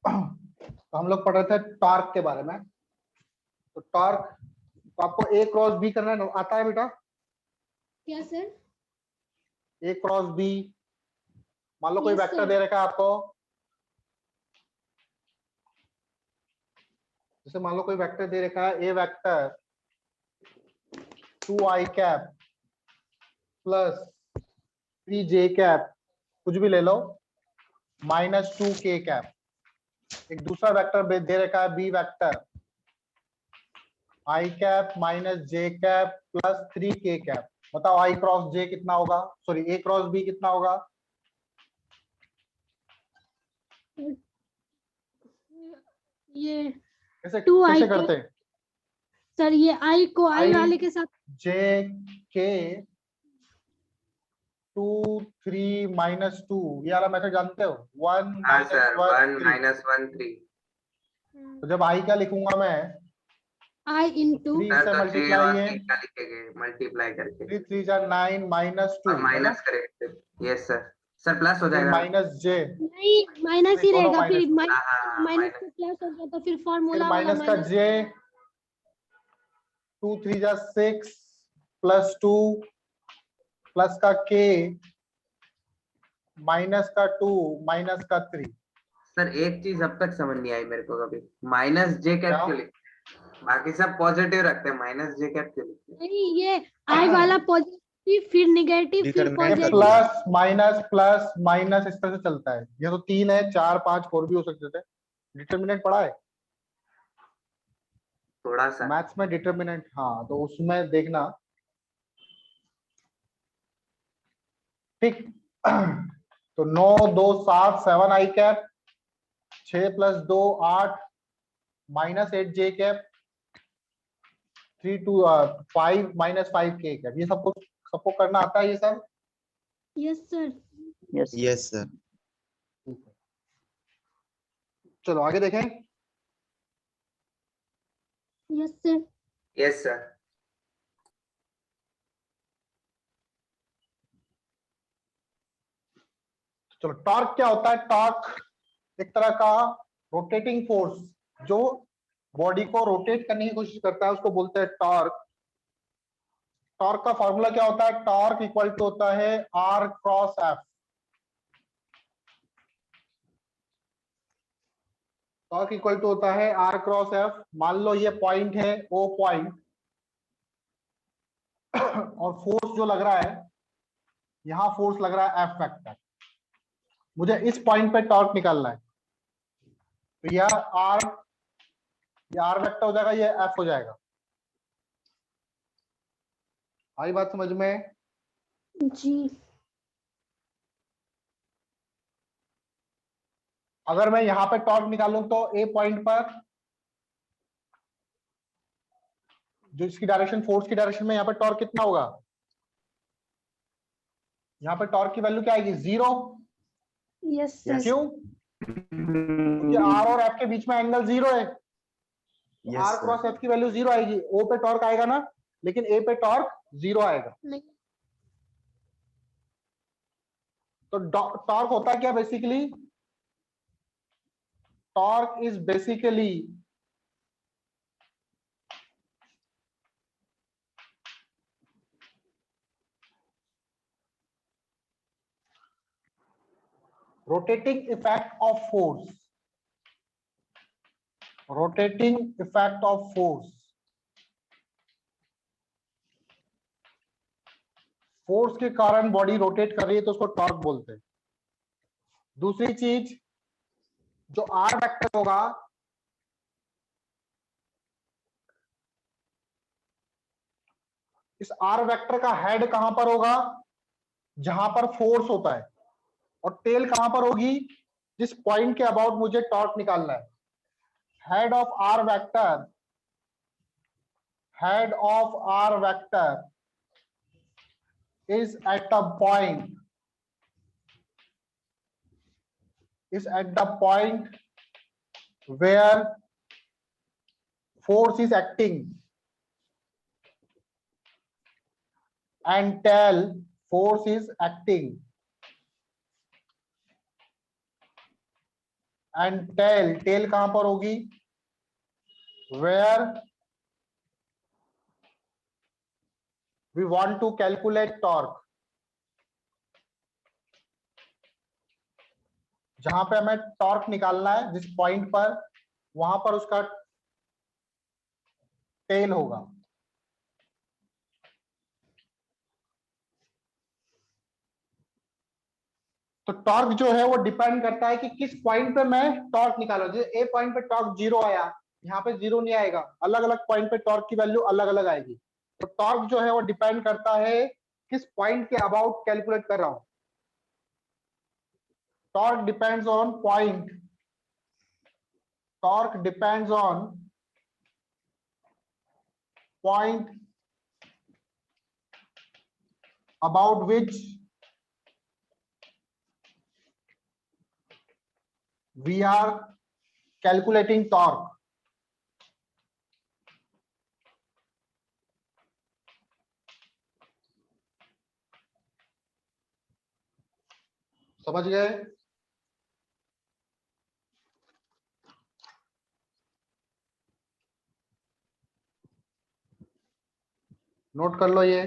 तो हम लोग पढ़ रहे थे टॉर्क के बारे में। तो टॉर्क तो आपको ए क्रॉस बी करना है, आता है बेटा? क्या सर? ए क्रॉस बी, मान लो कोई Yes, वेक्टर sir. दे रखा है आपको, जैसे मान लो कोई वेक्टर दे रखा है, A vector 2i cap plus 3j cap, कुछ भी ले लो, माइनस 2k कैप। एक दूसरा वेक्टर दे रखा है, B vector i cap minus j cap plus 3k cap. बताओ i क्रॉस j कितना होगा, सॉरी a क्रॉस b कितना होगा? ये कैसे 2i कैसे करते हैं? सर, ये i को i I वाले के साथ j k 2 3 माइनस 2, ये वाला मेथड जानते हो? 1 हाँ माइनस सर, 1 1 3। - 1 3। तो जब i क्या लिखूंगा मैं, i into 3 सर से तो 3 मल्टीप्लाई और है, 3 का लिखेंगे मल्टीप्लाई करके 3 3 जा 9 माइनस 2 और है ना, माइनस करेंगे। Yes sir. सर प्लस हो फिर जाएगा। माइनस j, नहीं, माइनस ही दोनों रहेगा, फिर माइनस, माइनस हाँ माइनस माइनस। से प्लस हो गया तो फिर फिर फॉर्मूला वाला माइनस का माइनस। j, 2 3 जा 6 प्लस 2 प्लस का k माइनस का 2 माइनस का 3। सर एक चीज अब तक समझ नहीं आई मेरे को कभी, माइनस जे कैप क्या? क्यों लिखते हैं? बाकी सब पॉजिटिव रखते हैं, माइनस जे कैप क्यों लिखते हैं? नहीं, ये i वाला पॉजिटिव फिर नेगेटिव फिर ये पॉजिटिव। प्लस माइनस इस तरह से चलता है। ये तो 3 है, 4 5 और भी हो सकते थे। डिटर्मिनेंट पढ़ा है थोड़ा सा। मैथ्स में, डिटर्मिनेंट, हाँ तो उसमें देखना। ठीक। तो 9 2 7 7 आई कैप, 6 प्लस 2 8 माइनस 8 जे कैप, 3 2 5 माइनस 5 के कैप। ये सबको करना आता है ये सब? Yes sir. Yes sir. चलो आगे देखें। Yes sir. Yes sir. चलो टॉर्क क्या होता है? टॉर्क एक तरह का रोटेटिंग फोर्स जो बॉडी को रोटेट करने की कोशिश करता है, उसको बोलते हैं टॉर्क। टॉर्क का फॉर्मूला क्या होता है? टॉर्क इक्वल टू होता है r cross F. Torque equal to होता है आर क्रॉस एफ। मान लो ये पॉइंट है, ओ पॉइंट, और फोर्स जो लग रहा है, यहां फोर्स लग रहा है एफ वेक्टर। मुझे इस पॉइंट पे टॉर्क निकालना है, तो यह आर वेक्टर हो जाएगा, ये एफ हो जाएगा। आई बात समझ में? जी। अगर मैं यहां पे टॉर्क निकालूं तो ए पॉइंट पर जो इसकी डायरेक्शन, फोर्स की डायरेक्शन में, यहाँ पे टॉर्क कितना होगा? यहाँ पे टॉर्क की वैल्यू क्या आएगी? 0। Yes sir. क्यों? क्योंकि आर और एफ के बीच में एंगल 0 है। आर क्रॉस एफ की वैल्यू 0 आएगी। ओ पे टॉर्क आएगा ना, लेकिन ए पे टॉर्क 0 आएगा। नहीं। तो टॉर्क होता है क्या basically? Torque is basically rotating effect of force. Rotating effect of force. Force के कारण बॉडी रोटेट कर रही है तो उसको टॉर्क बोलते हैं। दूसरी चीज, जो आर वेक्टर होगा, इस आर वेक्टर का हेड कहां पर होगा? जहां पर फोर्स होता है। और टेल कहां पर होगी? जिस पॉइंट के अबाउट मुझे टॉर्क निकालना है। Head of r vector, head of r vector is at the point, where force is acting and tail force is acting. And tail, tail कहां पर होगी, where we want to calculate torque, जहां पे हमें torque निकालना है जिस point पर, वहां पर उसका टेल होगा। तो टॉर्क जो है वो डिपेंड करता है कि किस पॉइंट पे मैं टॉर्क निकालू। जैसे ए पॉइंट पे टॉर्क 0 आया, यहाँ पे 0 नहीं आएगा, अलग अलग पॉइंट पे टॉर्क की वैल्यू अलग अलग आएगी। तो टॉर्क जो है वो डिपेंड करता है किस पॉइंट के अबाउट कैलकुलेट कर रहा हूं। Torque depends on point, torque depends on point about which we are calculating torque। समझ गए? नोट कर लो ये।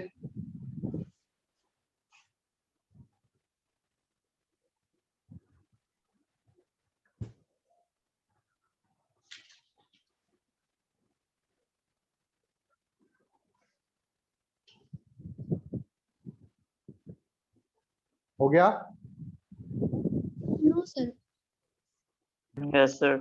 हो गया? No sir. Yes, sir.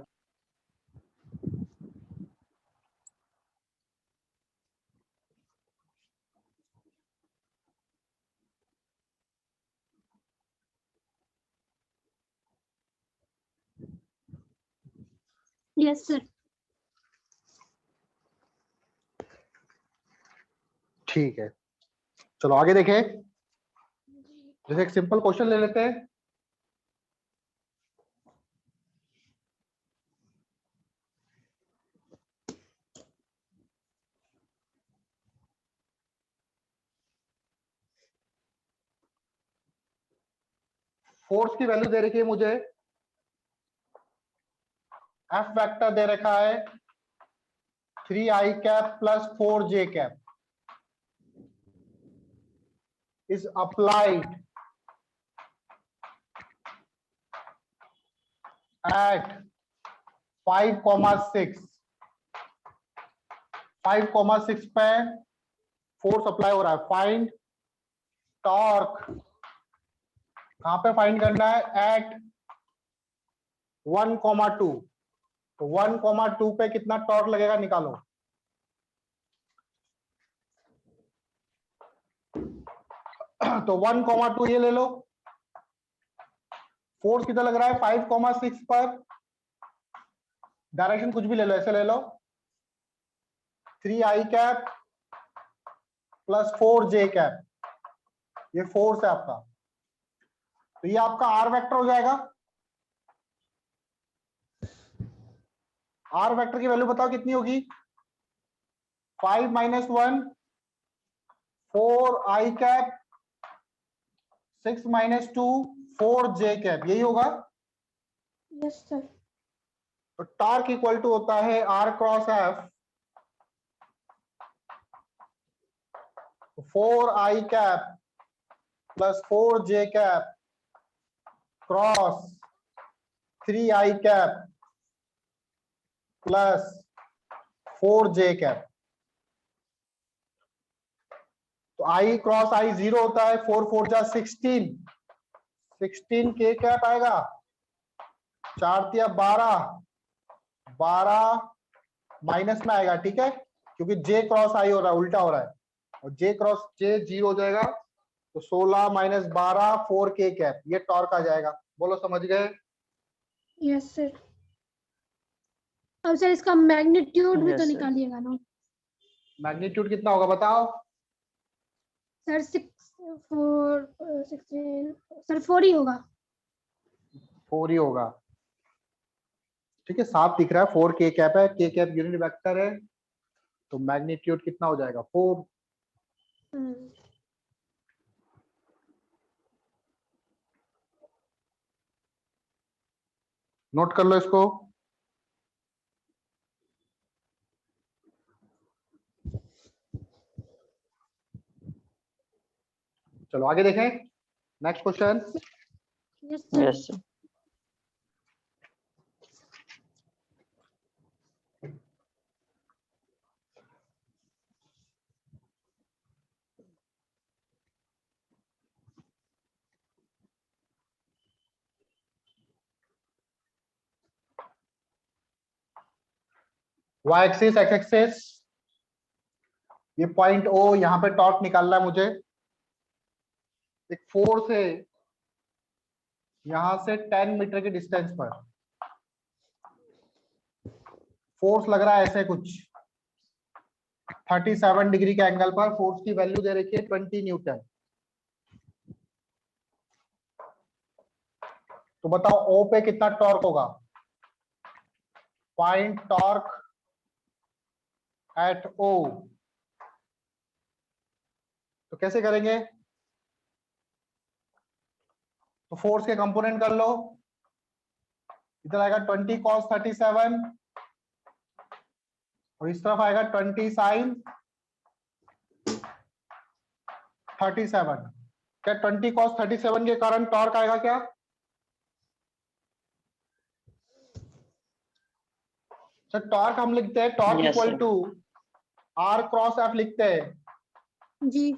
Yes sir. ठीक है, चलो आगे देखें। जैसे एक सिंपल क्वेश्चन ले लेते हैं। फोर्स की वैल्यू दे रखी है मुझे, एफ वेक्टर दे रखा है 3i cap plus 4j cap is applied at 5,6 5,6 पे फोर्स अप्लाई हो रहा है। फाइंड टॉर्क, कहां पे फाइंड करना है, एट 1,2। तो 1,2 पे कितना टॉर्क लगेगा निकालो। तो 1,2 ये ले लो, फोर्स कितना लग रहा है 5,6 पर, डायरेक्शन कुछ भी ले लो, ऐसे ले लो 3i cap plus 4j cap, ये फोर्स है आपका। तो ये आपका आर वेक्टर हो जाएगा। आर वेक्टर की वैल्यू बताओ कितनी होगी, 5 - 1 4i कैप, 6 - 2 4j कैप, यही होगा। Yes sir. तो टॉर्क इक्वल टू होता है r cross F, 4i cap plus 4j cap cross 3i cap plus 4j cap. तो i क्रॉस i 0 होता है, 4 4 जा 16, 16 k कैप आएगा, 4 तिया 12, 12 माइनस में आएगा, ठीक है, क्योंकि j क्रॉस i हो रहा है, उल्टा हो रहा है, और j क्रॉस j 0 हो जाएगा। तो 16 - 12 4k कैप, ये टॉर्क आ जाएगा। बोलो समझ गए? Yes sir. अब सर इसका मैग्नीट्यूड भी Yes, तो sir. निकालिएगा ना मैग्नीट्यूड कितना होगा बताओ? सर। 16 सर 4 ही होगा। 4 ही होगा, ठीक है, साफ दिख रहा है, 4k कैप है, k कैप यूनिट वेक्टर है, तो मैग्नीट्यूड कितना हो जाएगा 4। नोट कर लो इसको। चलो आगे देखें, next question. Yes, sir. Yes, sir. Y axis, x axis, ये पॉइंट ओ, यहां पे टॉर्क निकालना है मुझे। एक फोर्स है यहां से 10 मीटर के डिस्टेंस पर, फोर्स लग रहा है ऐसे कुछ 37 डिग्री के एंगल पर। फोर्स की वैल्यू दे रखी है 20 न्यूटन। तो बताओ ओ पे कितना टॉर्क होगा। फाइंड टॉर्क एट ओ। तो कैसे करेंगे, तो फोर्स के कंपोनेंट कर लो। इधर आएगा 20 cos 37 और इस तरफ आएगा 20 sin 37। क्या 20 cos 37 के कारण टॉर्क आएगा क्या? सर टॉर्क हम लिखते हैं, torque Yes, equal sir. To r cross F लिखते हैं। जी।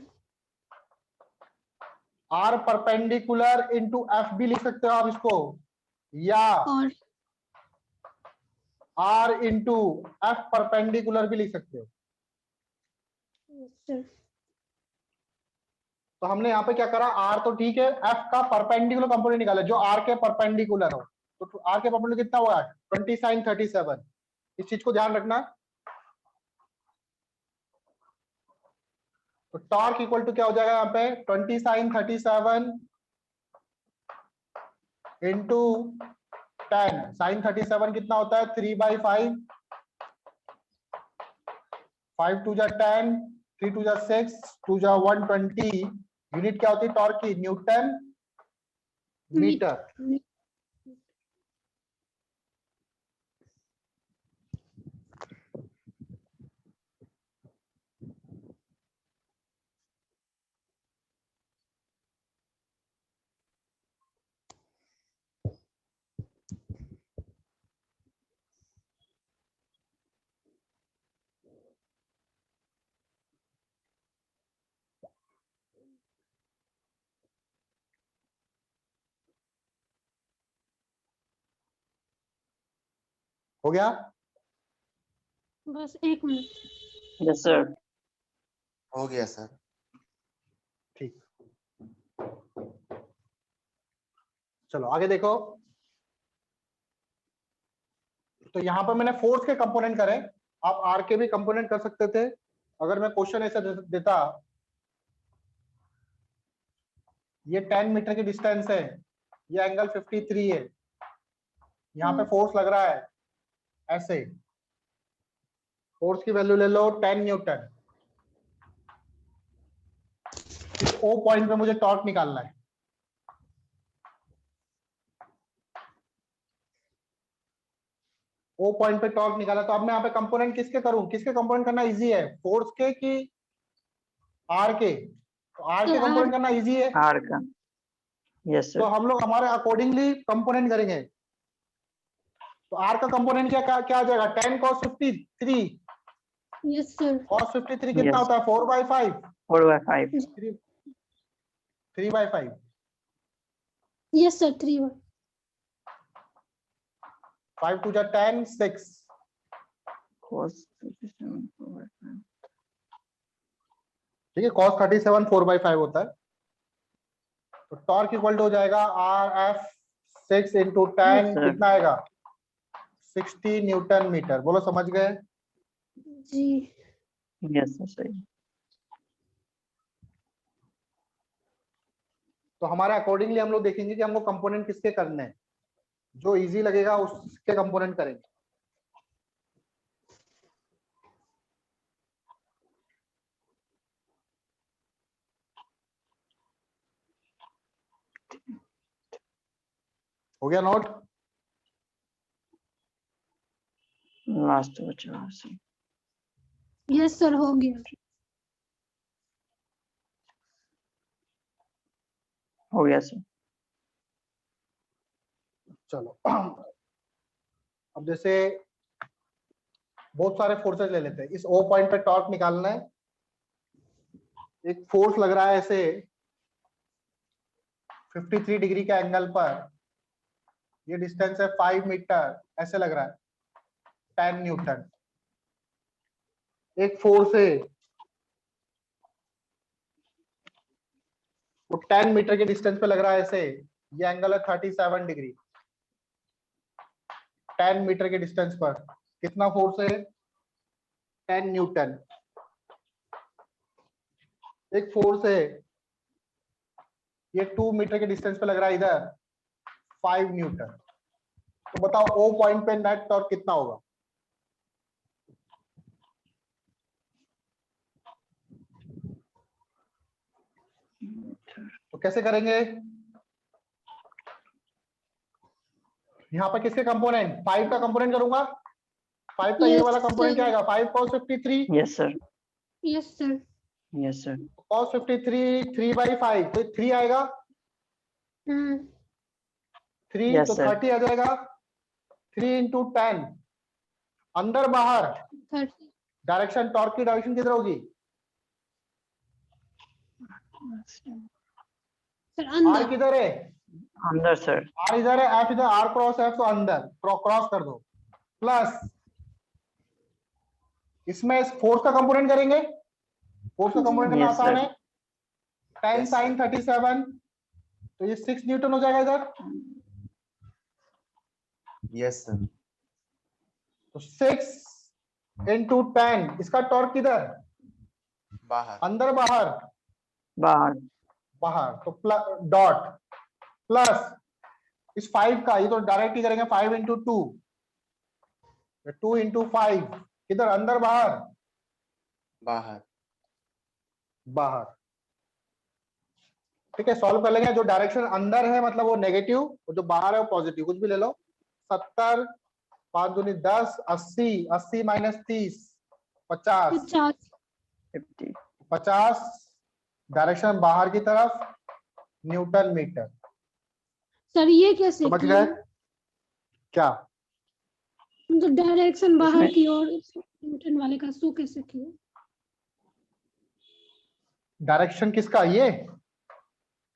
आर परपेंडिकुलर इंटू एफ भी लिख सकते हो आप इसको, या और आर इंटू एफ परपेंडिकुलर भी लिख सकते हो। yes, sir. तो हमने यहाँ पे क्या करा, आर तो ठीक है, एफ का परपेंडिकुलर कंपोनेंट निकाला जो आर के परपेंडिकुलर हो। तो आर के परपेंडिकुलर कितना हुआ, 20 sin 37। इस चीज को ध्यान रखना। तो टॉर्क इक्वल टू क्या हो जाएगा यहाँ पे, 20 sin 37 इंटू 10। sin 37 कितना होता है, 3/5। 5 2 जा 10, 3 2 जा 6, 2 जा 120। यूनिट क्या होती है टॉर्क की, न्यूटन मीटर। हो गया? बस 1 मिनट। Yes, sir. हो गया सर। ठीक, चलो आगे देखो। तो यहां पर मैंने फोर्स के कंपोनेंट करे, आप आर के भी कंपोनेंट कर सकते थे। अगर मैं क्वेश्चन ऐसा देता, ये 10 मीटर की डिस्टेंस है, ये एंगल 53 है, यहाँ पे फोर्स लग रहा है ऐसे, फोर्स की वैल्यू ले लो 10 न्यूटन। इस ओ पॉइंट पे मुझे टॉर्क निकालना है। ओ पॉइंट पे टॉर्क निकाला, तो अब मैं यहाँ पे कंपोनेंट किसके करूं, किसके कंपोनेंट करना इजी है, फोर्स के कि आर के? तो आर के तो कंपोनेंट करना इजी है, R का. Yes, तो sir. हम लोग हमारे अकॉर्डिंगली कंपोनेंट करेंगे। तो आर का कंपोनेंट क्या क्या क्या आ जाएगा, 10 cos 53। Yes sir. cos 53 कितना Yes. होता है, 4/5। 4/5. 3/5। यस सर 3 5 2 जा 10, 6। Cos 37, 4/5. ठीक है, cos 37 4/5 होता है। तो टॉर्क इक्वल टू हो जाएगा R F 6 into 10, Yes, sir. कितना आएगा 60 न्यूटन मीटर। बोलो समझ गए? जी। Yes, sir. सही. तो हमारे अकॉर्डिंगली हम लोग देखेंगे कि हमको कंपोनेंट किसके करने हैं, जो इजी लगेगा उसके कंपोनेंट करेंगे। हो गया नोट? लास्ट बचा सर। यस सर हो गया। हो गया सर। चलो अब जैसे बहुत सारे फोर्सेस ले लेते हैं। इस ओ पॉइंट पे टॉर्क निकालना है। एक फोर्स लग रहा है ऐसे 53 डिग्री के एंगल पर, ये डिस्टेंस है 5 मीटर, ऐसे लग रहा है 10 न्यूटन। एक फोर्स है वो 10 मीटर के डिस्टेंस पे लग रहा है ऐसे, ये एंगल है 37 डिग्री। 10 मीटर के डिस्टेंस पर कितना फोर्स है? 10 न्यूटन। एक फोर्स है ये 2 मीटर के डिस्टेंस पे लग रहा है इधर, 5 न्यूटन। तो बताओ ओ पॉइंट पे नेट टॉर्क कितना होगा? तो कैसे करेंगे? यहाँ पर किसके कंपोनेंट? 5 का कंपोनेंट करूंगा। 5 का ये Yes, वाला कंपोनेंट sir. क्या आएगा? 5 cos 53, yes sir. Yes sir. Yes sir. cos 53 3/5, तो 3 आएगा। 3 Yes, तो sir. 30 आ जाएगा। 3 into 10, अंदर बाहर 30 डायरेक्शन, टॉर्क की डायरेक्शन किधर होगी? सर आर अंदर। किधर है? अंदर सर। आर इधर है, एफ इधर, आर क्रॉस एफ, तो अंदर क्रॉस कर दो। प्लस इसमें इस फोर्स का कंपोनेंट करेंगे। फोर्स का कंपोनेंट करना Yes, आसान sir. है। 10 Yes, sin 37, तो ये 6 न्यूटन हो जाएगा इधर। Yes, sir. तो 6 into 10, इसका टॉर्क किधर? बाहर। अंदर बाहर? बाहर। बाहर। तो डॉट प्लस इस 5 का, ये तो डायरेक्ट ही करेंगे, 5 into 2, 2 into 5, किधर? अंदर बाहर? बाहर। बाहर। ठीक है, सॉल्व कर लेंगे। जो डायरेक्शन अंदर है मतलब वो नेगेटिव, और जो बाहर है वो पॉजिटिव, कुछ भी ले लो। 70, 5 दूनी 10, 80, 80 माइनस 30, 50, 50 50। 50 डायरेक्शन बाहर की तरफ, न्यूटन मीटर। सर ये कैसे समझ किए? गए क्या? तो डायरेक्शन बाहर इसमें- की ओर न्यूटन वाले का शो कैसे किए? डायरेक्शन किसका? ये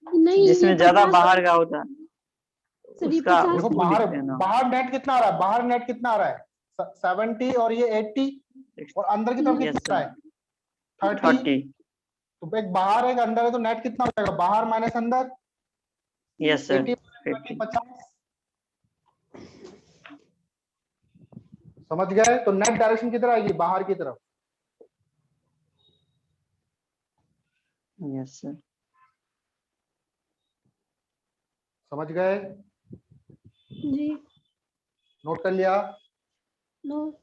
नहीं जिसमें ये ज्यादा 50 बाहर का होता है सर ये उसका 50 देखो, उसको बाहर लिखते हैं ना। बाहर नेट कितना आ रहा है? बाहर नेट कितना आ रहा है? 70, और ये 80, और अंदर की तरफ Yes, कितना आ sir. रहा है? 30। 30। तो एक बाहर एक अंदर है, तो नेट कितना हो जाएगा? बाहर माइनस अंदर, Yes, sir. 80 50। 50। समझ गए? तो नेट डायरेक्शन किधर आएगी? बाहर की तरफ। Yes, sir. समझ गए? जी। नोट कर लिया? नो।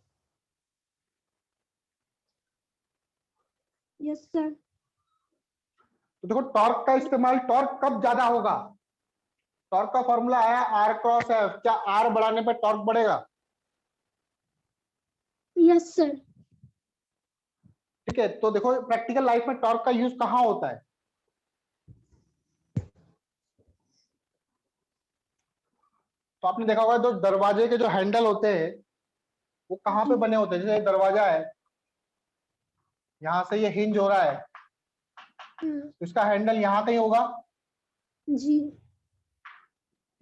Yes sir. तो देखो, टॉर्क का इस्तेमाल, टॉर्क कब ज्यादा होगा? टॉर्क का फॉर्मूला आया आर क्रॉस एफ। क्या आर बढ़ाने पर टॉर्क बढ़ेगा? Yes sir. ठीक है, तो देखो प्रैक्टिकल लाइफ में टॉर्क का यूज कहाँ होता है? तो आपने देखा होगा जो दरवाजे के जो हैंडल होते हैं वो कहाँ पे बने होते हैं? जैसे दरवाजा है, यहां से ये हिंज हो रहा है, तो इसका हैंडल यहाँ कहीं होगा। जी।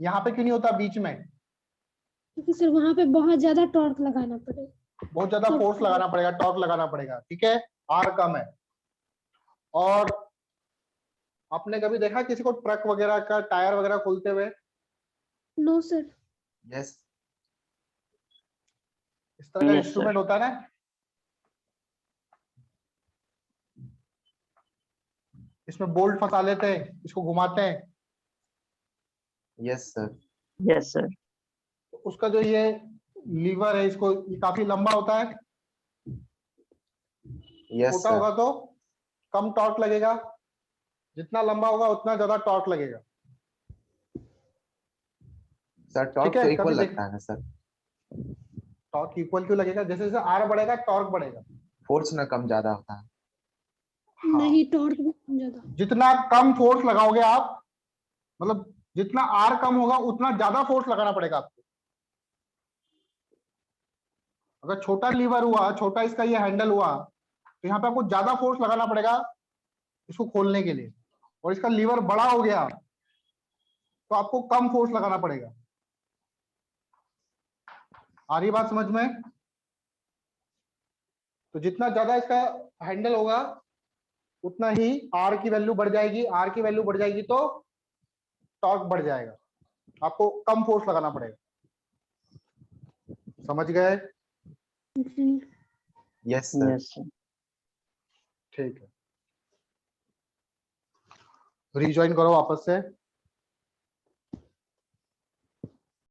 यहाँ पे क्यों नहीं होता बीच में? क्योंकि सर वहां पे बहुत ज्यादा टॉर्क लगाना पड़ेगा। बहुत ज्यादा फोर्स लगाना पड़ेगा, टॉर्क लगाना पड़ेगा। ठीक है, आर कम है। और आपने कभी देखा किसी को ट्रक वगैरह का टायर वगैरह खोलते हुए? No sir. Yes. इस तरह का Yes, इंस्ट्रूमेंट sir. होता है ना, इसमें बोल्ट फंसा लेते हैं, इसको घुमाते हैं। Yes, sir. Yes, sir. तो उसका जो ये लीवर है, इसको ये काफी लंबा होता है। Yes, छोटा sir. होगा तो कम टॉर्क लगेगा, जितना लंबा होगा उतना ज्यादा टॉर्क लगेगा। Sir, टॉर्क ठीक है, तो कभी इक्वल देख, लगता है ना सर? टॉर्क इक्वल क्यों लगेगा? जैसे जैसे आर बढ़ेगा टॉर्क बढ़ेगा। फोर्स ना कम ज्यादा होता है। हाँ। नहीं, टॉर्क भी कम ज्यादा। जितना कम फोर्स लगाओगे आप, मतलब जितना आर कम होगा उतना ज्यादा फोर्स लगाना पड़ेगा आपको। अगर छोटा लीवर हुआ, छोटा इसका ये हैंडल हुआ, तो यहाँ पे आपको ज्यादा फोर्स लगाना पड़ेगा इसको खोलने के लिए, और इसका लीवर बड़ा हो गया तो आपको कम फोर्स लगाना पड़ेगा। आ रही बात समझ में? तो जितना ज्यादा इसका हैंडल होगा उतना ही आर की वैल्यू बढ़ जाएगी, आर की वैल्यू बढ़ जाएगी तो टॉर्क बढ़ जाएगा, आपको कम फोर्स लगाना पड़ेगा। समझ गए? जी। Yes sir. Yes, sir. ठीक है, रिज्वाइन करो वापस से।